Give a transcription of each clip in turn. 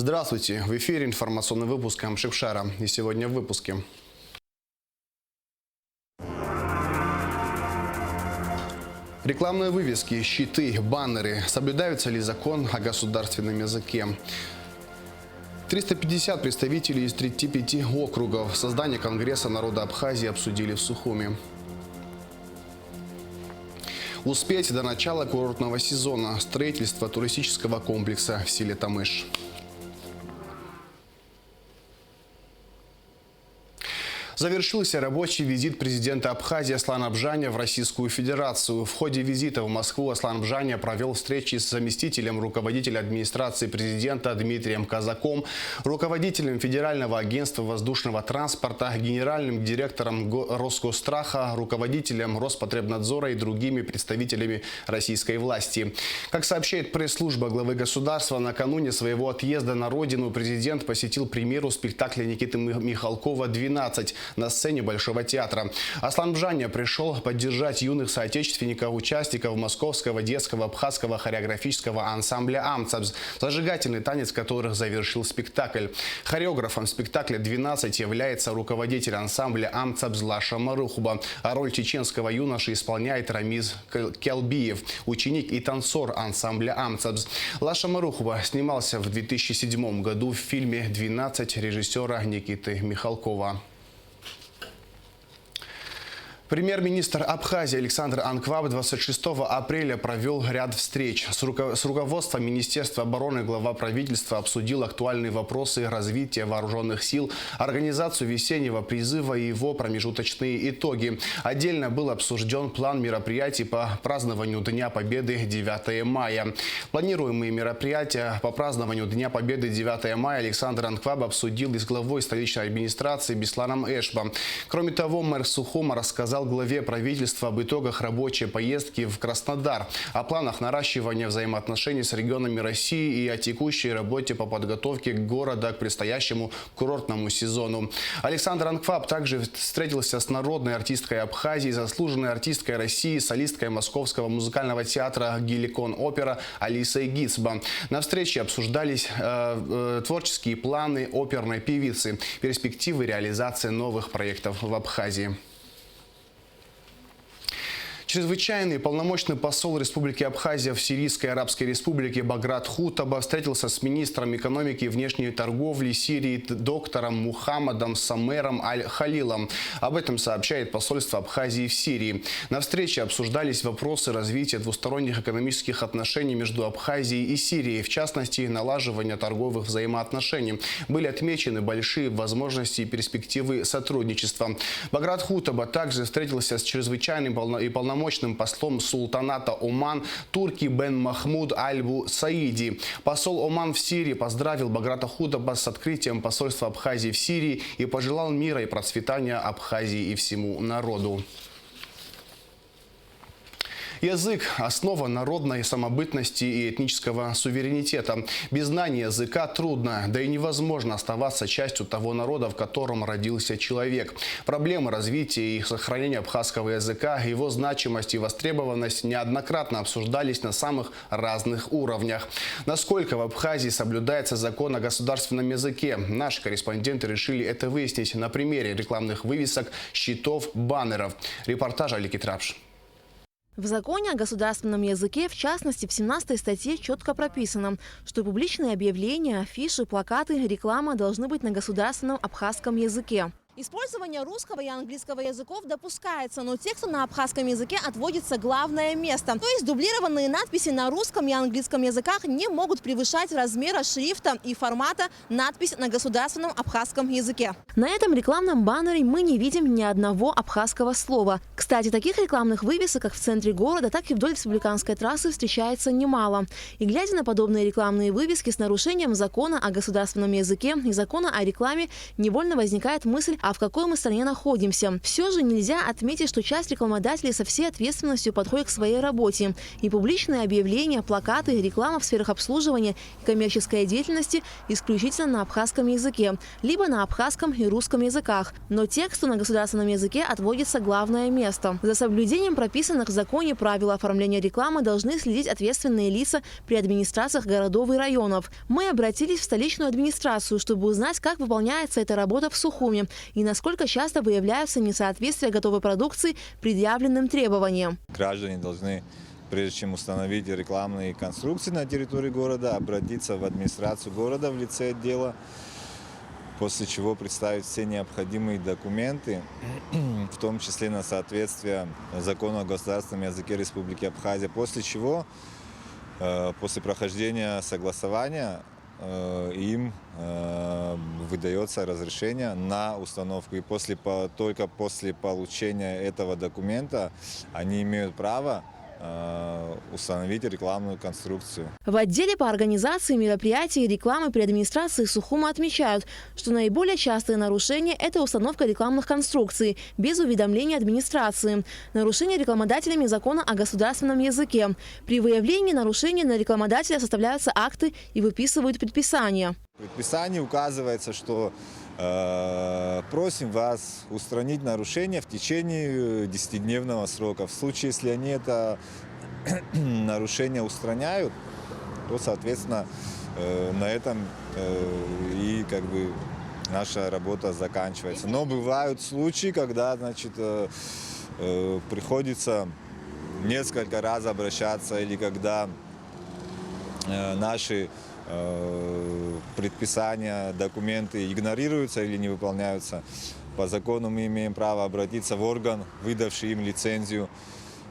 Здравствуйте! В эфире информационный выпуск Амшикшара. И сегодня в выпуске. Рекламные вывески, щиты, баннеры. Соблюдается ли закон о государственном языке? 350 представителей из 35 округов создание Конгресса народа Абхазии обсудили в Сухуми. Успеть до начала курортного сезона. Строительство туристического комплекса в селе Тамыш. Завершился рабочий визит президента Абхазии Аслана Бжаня в Российскую Федерацию. В ходе визита в Москву Аслан Бжаня провел встречи с заместителем руководителя администрации президента Дмитрием Казаком, руководителем Федерального агентства воздушного транспорта, генеральным директором Росгостраха, руководителем Роспотребнадзора и другими представителями российской власти. Как сообщает пресс-служба главы государства, накануне своего отъезда на родину президент посетил премьеру спектакля Никиты Михалкова «12» на сцене Большого театра. Аслан Бжаня пришел поддержать юных соотечественников, участников Московского детского абхазского хореографического ансамбля «Амцабз», зажигательный танец которых завершил спектакль. Хореографом спектакля «12» является руководитель ансамбля «Амцабз» Лаша Марухуба, а роль чеченского юноши исполняет Рамиз Келбиев, ученик и танцор ансамбля «Амцабз». Лаша Марухуба снимался в 2007 году в фильме «12» режиссера Никиты Михалкова. Премьер-министр Абхазии Александр Анкваб 26 апреля провел ряд встреч. С руководством Министерства обороны глава правительства обсудил актуальные вопросы развития вооруженных сил, организацию весеннего призыва и его промежуточные итоги. Отдельно был обсужден план мероприятий по празднованию Дня Победы 9 мая. Планируемые мероприятия по празднованию Дня Победы 9 мая Александр Анкваб обсудил и с главой столичной администрации Бесланом Эшба. Кроме того, мэр Сухума рассказал главе правительства об итогах рабочей поездки в Краснодар, о планах наращивания взаимоотношений с регионами России и о текущей работе по подготовке города к предстоящему курортному сезону. Александр Анкваб также встретился с народной артисткой Абхазии, заслуженной артисткой России, солисткой Московского музыкального театра «Геликон Опера» Алисой Гицба. На встрече обсуждались творческие планы оперной певицы, перспективы реализации новых проектов в Абхазии. Чрезвычайный полномочный посол Республики Абхазия в Сирийской Арабской Республике Баграт Хутаба встретился с министром экономики и внешней торговли Сирии доктором Мухаммадом Самером Аль-Халилом. Об этом сообщает посольство Абхазии в Сирии. На встрече обсуждались вопросы развития двусторонних экономических отношений между Абхазией и Сирией, в частности, налаживания торговых взаимоотношений. Были отмечены большие возможности и перспективы сотрудничества. Баграт Хутаба также встретился с чрезвычайным и полномочным послом султаната Оман Турки бен Махмуд Аль-Бу-Саиди. Посол Оман в Сирии поздравил Баграта Хутаба с открытием посольства Абхазии в Сирии и пожелал мира и процветания Абхазии и всему народу. Язык – основа народной самобытности и этнического суверенитета. Без знания языка трудно, да и невозможно оставаться частью того народа, в котором родился человек. Проблемы развития и сохранения абхазского языка, его значимость и востребованность неоднократно обсуждались на самых разных уровнях. Насколько в Абхазии соблюдается закон о государственном языке, наши корреспонденты решили это выяснить на примере рекламных вывесок, щитов, баннеров. Репортаж Алики Трапш. В законе о государственном языке, в частности, в 17 статье четко прописано, что публичные объявления, афиши, плакаты, реклама должны быть на государственном абхазском языке. Использование русского и английского языков допускается, но тексту на абхазском языке отводится главное место. То есть дублированные надписи на русском и английском языках не могут превышать размера шрифта и формата надпись на государственном абхазском языке. На этом рекламном баннере мы не видим ни одного абхазского слова. Кстати, таких рекламных вывесок как в центре города, так и вдоль республиканской трассы встречается немало. И глядя на подобные рекламные вывески с нарушением закона о государственном языке и закона о рекламе, невольно возникает мысль а в какой мы стране находимся. Все же нельзя отметить, что часть рекламодателей со всей ответственностью подходит к своей работе. И публичные объявления, плакаты, реклама в сферах обслуживания и коммерческой деятельности исключительно на абхазском языке, либо на абхазском и русском языках. Но тексту на государственном языке отводится главное место. За соблюдением прописанных в законе правил оформления рекламы должны следить ответственные лица при администрациях городов и районов. Мы обратились в столичную администрацию, чтобы узнать, как выполняется эта работа в Сухуми и насколько часто выявляются несоответствия готовой продукции предъявленным требованиям. Граждане должны, прежде чем установить рекламные конструкции на территории города, обратиться в администрацию города в лице отдела, после чего представить все необходимые документы, в том числе на соответствие закону о государственном языке Республики Абхазия, после чего, после прохождения согласования, им выдается разрешение на установку. И только после получения этого документа они имеют право установить рекламную конструкцию. В отделе по организации мероприятий и рекламы при администрации Сухума отмечают, что наиболее частые нарушения – это установка рекламных конструкций без уведомления администрации, нарушение рекламодателями закона о государственном языке. При выявлении нарушений на рекламодателя составляются акты и выписывают предписания. В предписании указывается, что просим вас устранить нарушение в течение 10-дневного срока. В случае, если они это нарушение устраняют, то, соответственно, на этом и наша работа заканчивается. Но бывают случаи, когда, приходится несколько раз обращаться, или когда наши предписания, документы игнорируются или не выполняются. По закону мы имеем право обратиться в орган, выдавший им лицензию.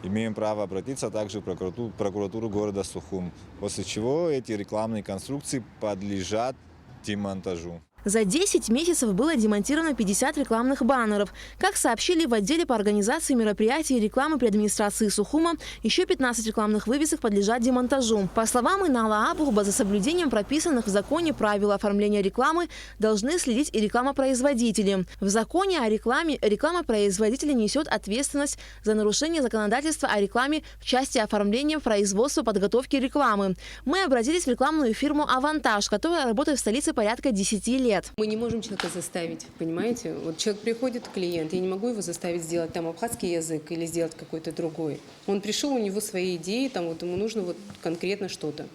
Имеем право обратиться также в прокуратуру города Сухум, после чего эти рекламные конструкции подлежат демонтажу. За 10 месяцев было демонтировано 50 рекламных баннеров. Как сообщили в отделе по организации мероприятий и рекламы при администрации Сухума, еще 15 рекламных вывесок подлежат демонтажу. По словам Инала Абухба, за соблюдением прописанных в законе правил оформления рекламы должны следить и рекламопроизводители. В законе о рекламе рекламопроизводитель несет ответственность за нарушение законодательства о рекламе в части оформления, производства, подготовки рекламы. Мы обратились в рекламную фирму «Авантаж», которая работает в столице порядка 10 лет. Мы не можем человека заставить, понимаете? Вот человек приходит, клиент, я не могу его заставить сделать там абхазский язык или сделать какой-то другой. Он пришел, у него свои идеи, ему нужно конкретно что-то.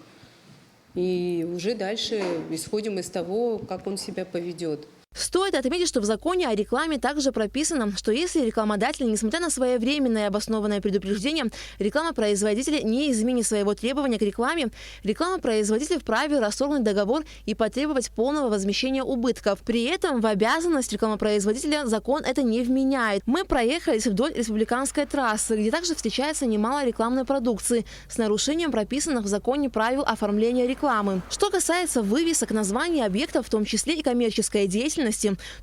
И уже дальше исходим из того, как он себя поведет. Стоит отметить, что в законе о рекламе также прописано, что если рекламодатель, несмотря на своевременное и обоснованное предупреждение, рекламопроизводитель не изменит своего требования к рекламе, рекламопроизводитель вправе расторгнуть договор и потребовать полного возмещения убытков. При этом в обязанность рекламопроизводителя закон это не вменяет. Мы проехались вдоль республиканской трассы, где также встречается немало рекламной продукции с нарушением прописанных в законе правил оформления рекламы. Что касается вывесок, названий объектов, в том числе и коммерческой деятельности,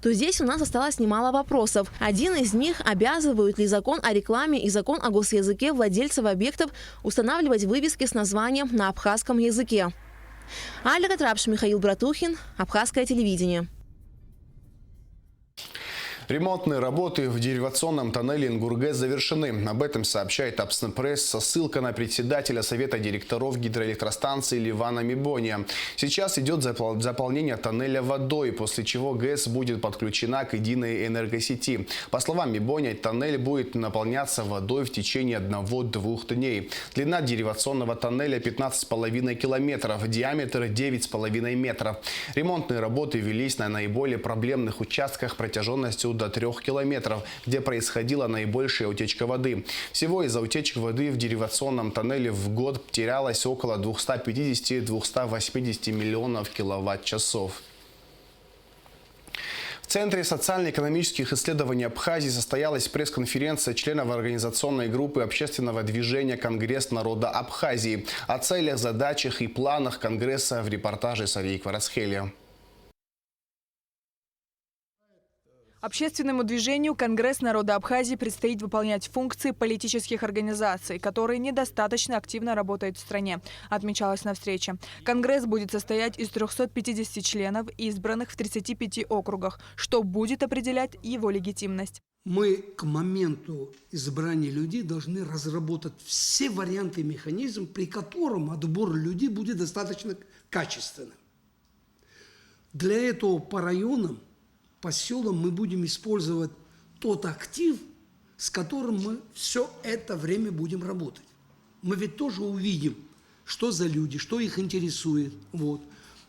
то здесь у нас осталось немало вопросов. Один из них – обязывают ли закон о рекламе и закон о госязыке владельцев объектов устанавливать вывески с названием на абхазском языке. Аля Катрапш, Михаил Братухин, Абхазское телевидение. Ремонтные работы в деривационном тоннеле Ингургэс завершены. Об этом сообщает Апснепресс со ссылкой на председателя Совета директоров гидроэлектростанции Ливана Мибония. Сейчас идет заполнение тоннеля водой, после чего ГЭС будет подключена к единой энергосети. По словам Мибония, тоннель будет наполняться водой в течение 1-2 дней. Длина деривационного тоннеля 15,5 километров, диаметр 9,5 метров. Ремонтные работы велись на наиболее проблемных участках протяженностью до 3 километров, где происходила наибольшая утечка воды. Всего из-за утечек воды в деривационном тоннеле в год терялось около 250-280 миллионов киловатт-часов. В Центре социально-экономических исследований Абхазии состоялась пресс-конференция членов организационной группы общественного движения «Конгресс народа Абхазии». О целях, задачах и планах Конгресса в репортаже Сарии Кварацхели. Общественному движению Конгресс народа Абхазии предстоит выполнять функции политических организаций, которые недостаточно активно работают в стране, отмечалось на встрече. Конгресс будет состоять из 350 членов, избранных в 35 округах, что будет определять его легитимность. Мы к моменту избрания людей должны разработать все варианты и механизм, при котором отбор людей будет достаточно качественным. Для этого по районам, по селам мы будем использовать тот актив, с которым мы все это время будем работать. Мы ведь тоже увидим, что за люди, что их интересует, вот.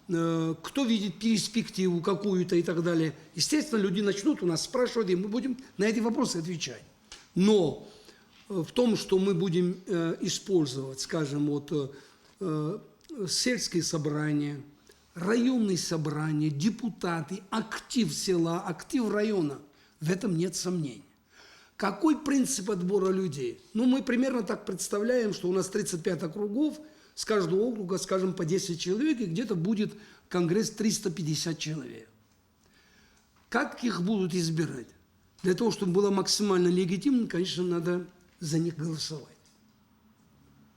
Кто видит перспективу какую-то и так далее. Естественно, люди начнут у нас спрашивать, и мы будем на эти вопросы отвечать. Но в том, что мы будем использовать, скажем, вот, сельские собрания, районные собрания, депутаты, актив села, актив района, в этом нет сомнений. Какой принцип отбора людей? Ну, мы примерно так представляем, что у нас 35 округов, с каждого округа, скажем, по 10 человек, и где-то будет конгресс 350 человек. Как их будут избирать? Для того, чтобы было максимально легитимно, конечно, надо за них голосовать.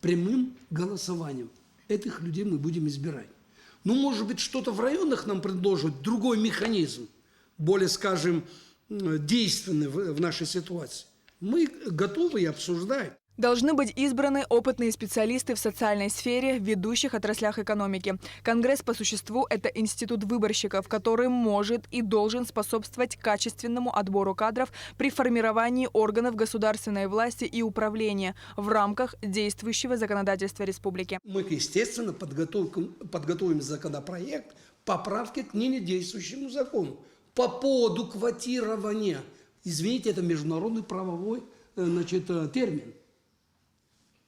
Прямым голосованием этих людей мы будем избирать. Ну, может быть, что-то в районах нам предложат, другой механизм, более, скажем, действенный в нашей ситуации. Мы готовы и обсуждаем. Должны быть избраны опытные специалисты в социальной сфере, в ведущих отраслях экономики. Конгресс по существу – это институт выборщиков, который может и должен способствовать качественному отбору кадров при формировании органов государственной власти и управления в рамках действующего законодательства республики. Мы, естественно, подготовим законопроект поправки к ныне действующему закону по поводу квотирования. Извините, это международный правовой, термин.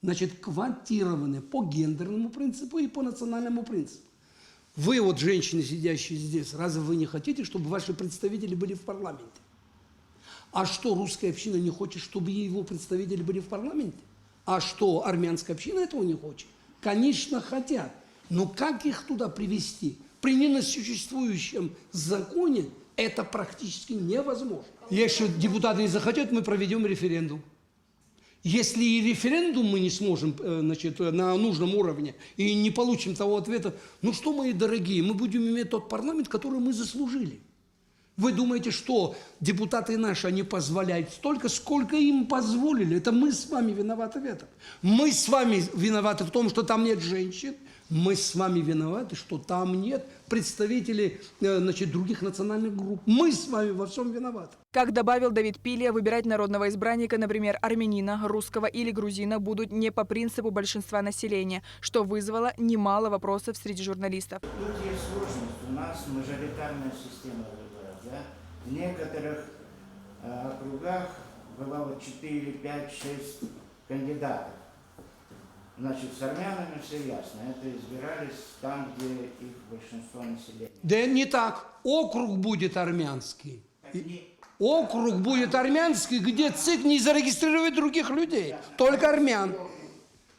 Значит, квотированы по гендерному принципу и по национальному принципу. Вы, вот женщины, сидящие здесь, разве вы не хотите, чтобы ваши представители были в парламенте? А что, русская община не хочет, чтобы его представители были в парламенте? А что, армянская община этого не хочет? Конечно, хотят. Но как их туда привести? При несуществующем законе это практически невозможно. Если депутаты не захотят, мы проведем референдум. Если и референдум мы не сможем, на нужном уровне и не получим того ответа, ну что, мои дорогие, мы будем иметь тот парламент, который мы заслужили. Вы думаете, что депутаты наши, они позволяют столько, сколько им позволили? Это мы с вами виноваты в этом. Мы с вами виноваты в том, что там нет женщин. Мы с вами виноваты, что там нет представителей других национальных групп. Мы с вами во всем виноваты. Как добавил Давид Пилия, выбирать народного избранника, например, армянина, русского или грузина, будут не по принципу большинства населения, что вызвало немало вопросов среди журналистов. Тут есть сложность. У нас мажоритарная система выборов. Да? В некоторых округах бывало 4, 5, 6 кандидатов. Значит, с армянами все ясно. Это избирались там, где их большинство населения. Да не так. Округ будет армянский. Округ будет армянский, где ЦИК не зарегистрирует других людей. Только армян.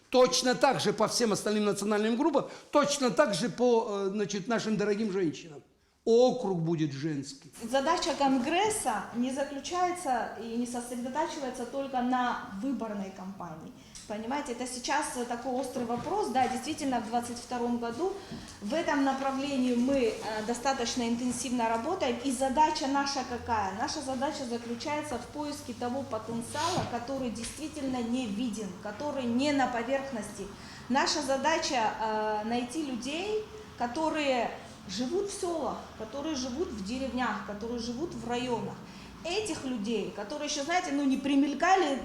Точно так же по всем остальным национальным группам, точно так же по нашим дорогим женщинам. Округ будет женский. Задача Конгресса не заключается и не сосредотачивается только на выборной кампании. Понимаете, это сейчас такой острый вопрос. Да, действительно, в 2022 году в этом направлении мы достаточно интенсивно работаем. И задача наша какая? Наша задача заключается в поиске того потенциала, который действительно не виден, который не на поверхности. Наша задача найти людей, которые живут в селах, которые живут в деревнях, которые живут в районах. Этих людей, которые еще, знаете, не примелькали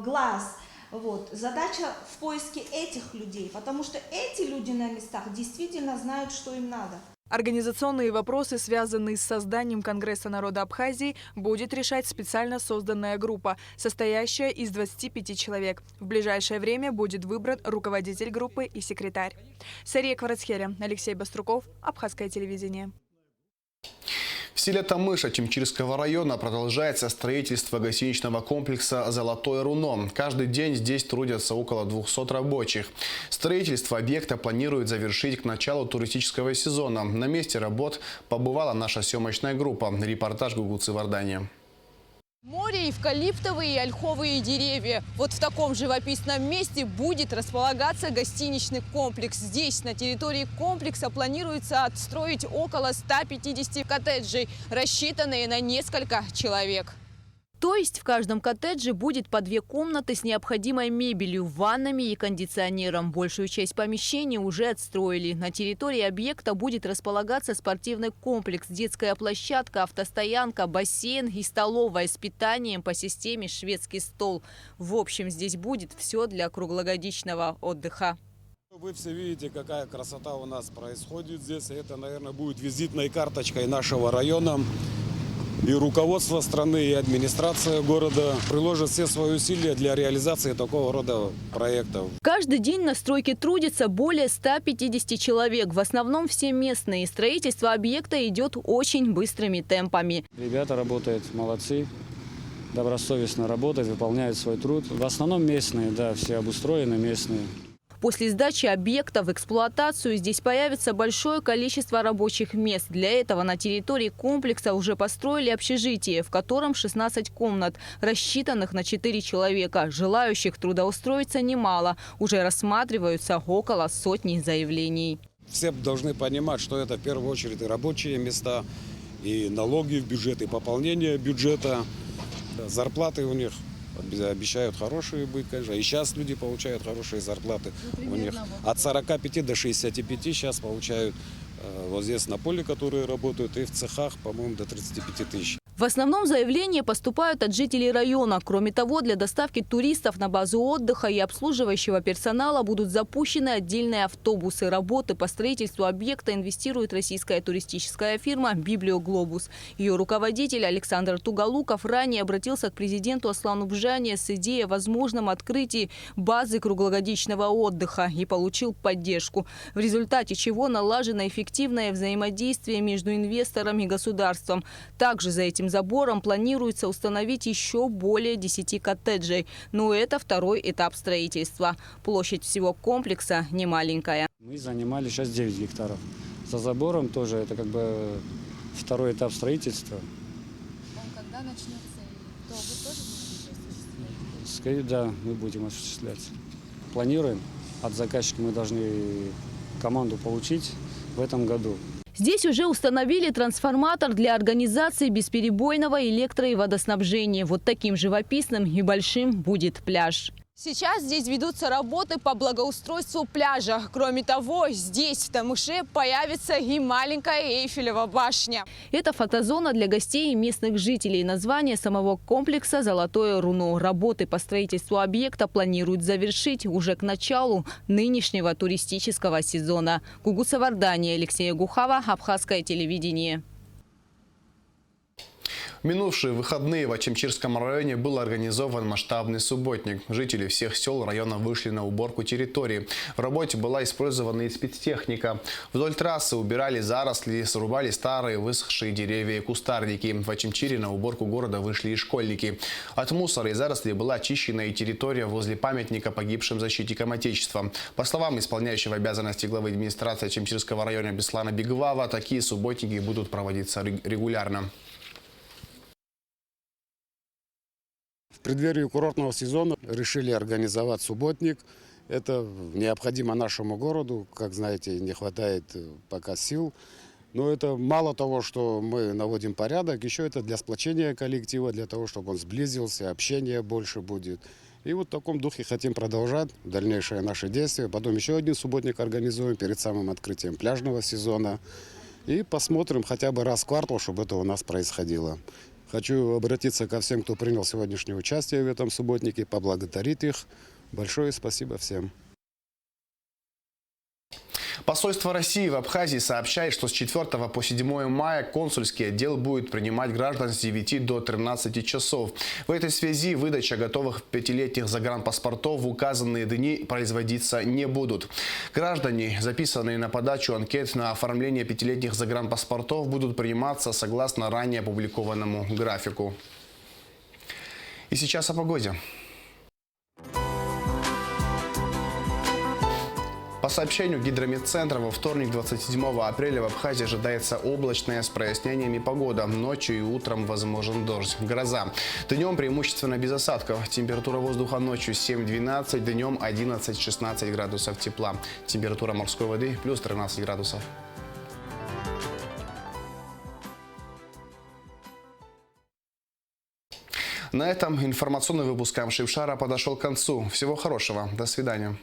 глаз. Вот. Задача в поиске этих людей, потому что эти люди на местах действительно знают, что им надо. Организационные вопросы, связанные с созданием Конгресса народа Абхазии, будет решать специально созданная группа, состоящая из 25 человек. В ближайшее время будет выбран руководитель группы и секретарь. Сария Кварацхеля, Алексей Баструков, Абхазское телевидение. В селе Тамыша Чимчирского района продолжается строительство гостиничного комплекса «Золотое руно». Каждый день здесь трудятся около 200 рабочих. Строительство объекта планируют завершить к началу туристического сезона. На месте работ побывала наша съемочная группа. Репортаж Гугуцы Вардания. Море, эвкалиптовые и ольховые деревья. Вот в таком живописном месте будет располагаться гостиничный комплекс. Здесь, на территории комплекса, планируется отстроить около 150 коттеджей, рассчитанные на несколько человек. То есть в каждом коттедже будет по 2 комнаты с необходимой мебелью, ваннами и кондиционером. Большую часть помещений уже отстроили. На территории объекта будет располагаться спортивный комплекс, детская площадка, автостоянка, бассейн и столовая с питанием по системе «Шведский стол». В общем, здесь будет все для круглогодичного отдыха. Вы все видите, какая красота у нас происходит здесь. Это, наверное, будет визитной карточкой нашего района. И руководство страны, и администрация города приложат все свои усилия для реализации такого рода проектов. Каждый день на стройке трудится более 150 человек. В основном все местные. Строительство объекта идет очень быстрыми темпами. Ребята работают молодцы, добросовестно работают, выполняют свой труд. В основном местные, да, все обустроены местные. После сдачи объекта в эксплуатацию здесь появится большое количество рабочих мест. Для этого на территории комплекса уже построили общежитие, в котором 16 комнат, рассчитанных на 4 человека. Желающих трудоустроиться немало. Уже рассматриваются около 100 заявлений. Все должны понимать, что это в первую очередь и рабочие места, и налоги в бюджет, и пополнение бюджета. Зарплаты у них обещают хорошие быть, конечно. И сейчас люди получают хорошие зарплаты. У них от 45 до 65 сейчас получают вот здесь на поле, которые работают, и в цехах, по-моему, до 35 тысяч. В основном заявления поступают от жителей района. Кроме того, для доставки туристов на базу отдыха и обслуживающего персонала будут запущены отдельные автобусы. Работы по строительству объекта инвестирует российская туристическая фирма «Библиоглобус». Ее руководитель Александр Туголуков ранее обратился к президенту Аслану Бжане с идеей о возможном открытии базы круглогодичного отдыха и получил поддержку, в результате чего налажено эффективное взаимодействие между инвестором и государством. Также за этим забором планируется установить еще более 10 коттеджей. Но это второй этап строительства. Площадь всего комплекса немаленькая. Мы занимали сейчас 9 гектаров. За забором тоже это как бы второй этап строительства. Он когда начнется? И то вы тоже будете осуществлять? Скорее, да, мы будем осуществлять. Планируем. От заказчика мы должны команду получить в этом году. Здесь уже установили трансформатор для организации бесперебойного электро- и водоснабжения. Вот таким живописным и большим будет пляж. Сейчас здесь ведутся работы по благоустройству пляжа. Кроме того, здесь, в Тамыше, появится и маленькая Эйфелева башня. Это фотозона для гостей и местных жителей. Название самого комплекса «Золотое руно». Работы по строительству объекта планируют завершить уже к началу нынешнего туристического сезона. Гугуца Вардания, Алексея Гухава, Абхазское телевидение. В минувшие выходные в Ачимчирском районе был организован масштабный субботник. Жители всех сел района вышли на уборку территории. В работе была использована и спецтехника. Вдоль трассы убирали заросли, срубали старые высохшие деревья и кустарники. В Ачимчире на уборку города вышли и школьники. От мусора и зарослей была очищена и территория возле памятника погибшим защитникам Отечества. По словам исполняющего обязанности главы администрации Ачимчирского района Беслана Бигвава, такие субботники будут проводиться регулярно. В преддверии курортного сезона решили организовать субботник. Это необходимо нашему городу. Как знаете, не хватает пока сил. Но это мало того, что мы наводим порядок, еще это для сплочения коллектива, для того, чтобы он сблизился, общение больше будет. И вот в таком духе хотим продолжать дальнейшее наше действие. Потом еще один субботник организуем перед самым открытием пляжного сезона. И посмотрим хотя бы раз в квартал, чтобы это у нас происходило. Хочу обратиться ко всем, кто принял сегодняшнее участие в этом субботнике, поблагодарить их. Большое спасибо всем. Посольство России в Абхазии сообщает, что с 4 по 7 мая консульский отдел будет принимать граждан с 9 до 13 часов. В этой связи выдача готовых 5-летних загранпаспортов в указанные дни производиться не будут. Граждане, записанные на подачу анкет на оформление 5-летних загранпаспортов, будут приниматься согласно ранее опубликованному графику. И сейчас о погоде. По сообщению Гидрометцентра, во вторник, 27 апреля, в Абхазии ожидается облачная с прояснениями погода. Ночью и утром возможен дождь, гроза. Днем преимущественно без осадков. Температура воздуха ночью 7-12, днем 11-16 градусов тепла. Температура морской воды плюс 13 градусов. На этом информационный выпуск Амши Бшара подошел к концу. Всего хорошего. До свидания.